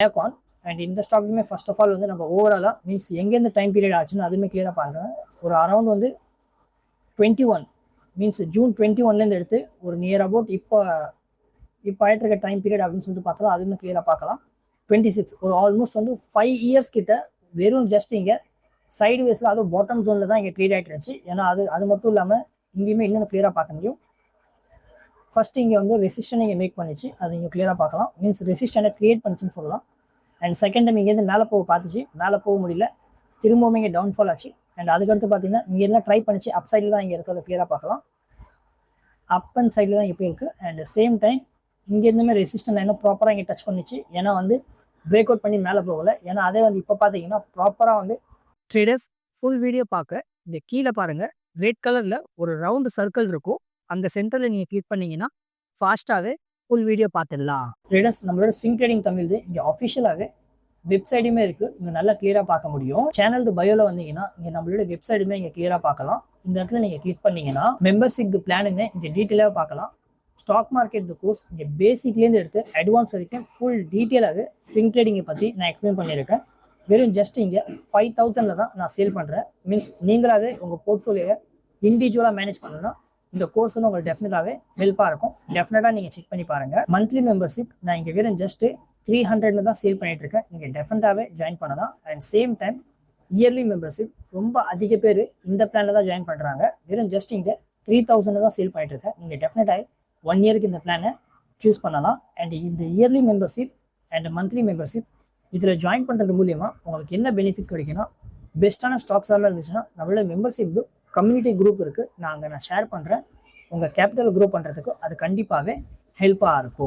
ஏகான். And இந்த ஸ்டாக்லையுமே first of all வந்து நம்ம ஓவராலாக மீன்ஸ் எங்கேருந்து டைம் பீரியட் ஆச்சுன்னு அதுவுமே கிளியராக பார்க்குறேன். ஒரு அரௌண்ட் வந்து 21 மீன்ஸ் ஜூன் 21லேருந்து எடுத்து ஒரு நியர் அபவுட் இப்போ ஆகிட்டு இருக்க டைம் பீரியட் அப்படின்னு சொல்லிட்டு பார்த்தாலும் அதுவுமே கிளியராக பார்க்கலாம். 26 ஒரு ஆல்மோஸ்ட் வந்து 5 இயர்ஸ் கிட்ட வெறும் ஜஸ்ட் இங்கே சைடு வேஸில் அதுவும் பாட்டம் ஜோனில் தான் இங்கே ட்ரேட் ஆகிட்டு இருந்துச்சு. ஏன்னா அது மட்டும் இல்லாமல் இங்கேயுமே இன்னும் கிளியராக பார்க்க முடியும். ஃபர்ஸ்ட் இங்கே வந்து ரெசிஸ்டன் இங்கே மேக் பண்ணிச்சு, அது இங்கே கிளியராக பார்க்கலாம். மீன்ஸ் ரெசிஸ்டனை கிரியேட் பண்ணிச்சுன்னு சொல்லலாம். அண்ட் செகண்ட் டைம் இங்கேருந்து மேலே போக பார்த்துச்சு, மேலே போக முடியல, திரும்பவும் இங்கே டவுன்ஃபால் ஆச்சு. அண்ட் அதுக்கடுத்து பார்த்தீங்கன்னா இங்கே எல்லாம் ட்ரை பண்ணிச்சு, அப் சைடில் தான் இங்கே இருக்கிறத கிளியராக பார்க்கலாம். அப் அண்ட் சைடில் தான் இப்போ இருக்குது. அண்ட் சேம் டைம் இங்கேருந்துமே ரெசிஸ்டன் லைனும் ப்ராப்பராக இங்கே டச் பண்ணிச்சு. ஏன்னா வந்து பிரேக் அவுட் பண்ணி மேலே போகலை. ஏன்னா அதே வந்து இப்போ பார்த்தீங்கன்னா ப்ராப்பராக வந்து ட்ரேடர்ஸ் ஃபுல் வீடியோ பார்க்க இந்த கீழே பாருங்கள் ரெட் கலரில் ஒரு ரவுண்டு சர்க்கிள் இருக்கும். அந்த சென்டரில் நீங்கள் கிளிக் பண்ணிங்கன்னா ஃபாஸ்ட்டாகவே ஃபுல் வீடியோ பார்த்துடலாம். ட்ரேடர்ஸ் நம்மளோட ஸ்விங் ட்ரேடிங் தமிழ் இங்கே அஃபிஷியலாகவே வெப்சைட்டுமே இருக்குது, இங்கே நல்லா கிளியராக பார்க்க முடியும். சேனல் பயோவில் வந்தீங்கன்னா இங்கே நம்மளோட வெப்சைட்டுமே இங்கே கிளியராக பார்க்கலாம். இந்த இடத்துல நீங்கள் கிளிக் பண்ணிங்கன்னா மெம்பர்ஷிப் பிளானுமே இங்கே டீட்டெயிலாக பார்க்கலாம். ஸ்டாக் மார்க்கெட் கோர்ஸ் இங்கே பேசிக்லேருந்து எடுத்து அட்வான்ஸ் வரைக்கும் ஃபுல் டீட்டெயிலாகவே ஸ்விங் ட்ரேடிங்கை பற்றி நான் எக்ஸ்பிளைன் பண்ணியிருக்கேன். வெறும் ஜஸ்ட் இங்கே 5000 தான் நான் சேல் பண்ணுறேன். மீன்ஸ் நீங்களாவே உங்கள் போர்ட்ஃபோலியோவை இண்டிவிஜுவலாக மேனேஜ் பண்ணணும்னா இந்த கோர்ஸ் வந்து உங்களுக்கு டெஃபினட்டாகவே ஹெல்ப்பாக இருக்கும். டெஃபினட்டாக நீங்கள் செக் பண்ணி பாருங்கள். மந்த்லி மெம்பர்ஷிப் நான் இங்கே வெறும் ஜஸ்ட் 300 தான் சேல் பண்ணிட்டு இருக்கேன். நீங்கள் டெஃபினட்டாகவே ஜாயின் பண்ணலாம். And same time yearly membership ரொம்ப அதிக பேர் இந்த பிளானில் தான் ஜாயின் பண்ணுறாங்க. வெறும் ஜஸ்ட் இங்கே 3000 தான் சேல் பண்ணிட்டு இருக்கேன். நீங்கள் டெஃபினட்டாக 1 இயருக்கு இந்த பிளானை சூஸ் பண்ணலாம். அண்ட் இந்த yearly membership and monthly membership இதில் ஜாயின் பண்ணுறது மூலியமாக உங்களுக்கு என்ன பெனிஃபிட் கிடைக்குன்னா, பெஸ்ட்டான ஸ்டாக்ஸ் எல்லாம் இருந்துச்சுன்னா நம்மளோட மெம்பர்ஷிப் கம்யூனிட்டி குரூப் இருக்குது, நான் ஷேர் பண்ணுறேன். உங்கள் கேபிட்டல் க்ரோ பண்ணுறதுக்கு அது கண்டிப்பாகவே ஹெல்ப்பாக இருக்கும்.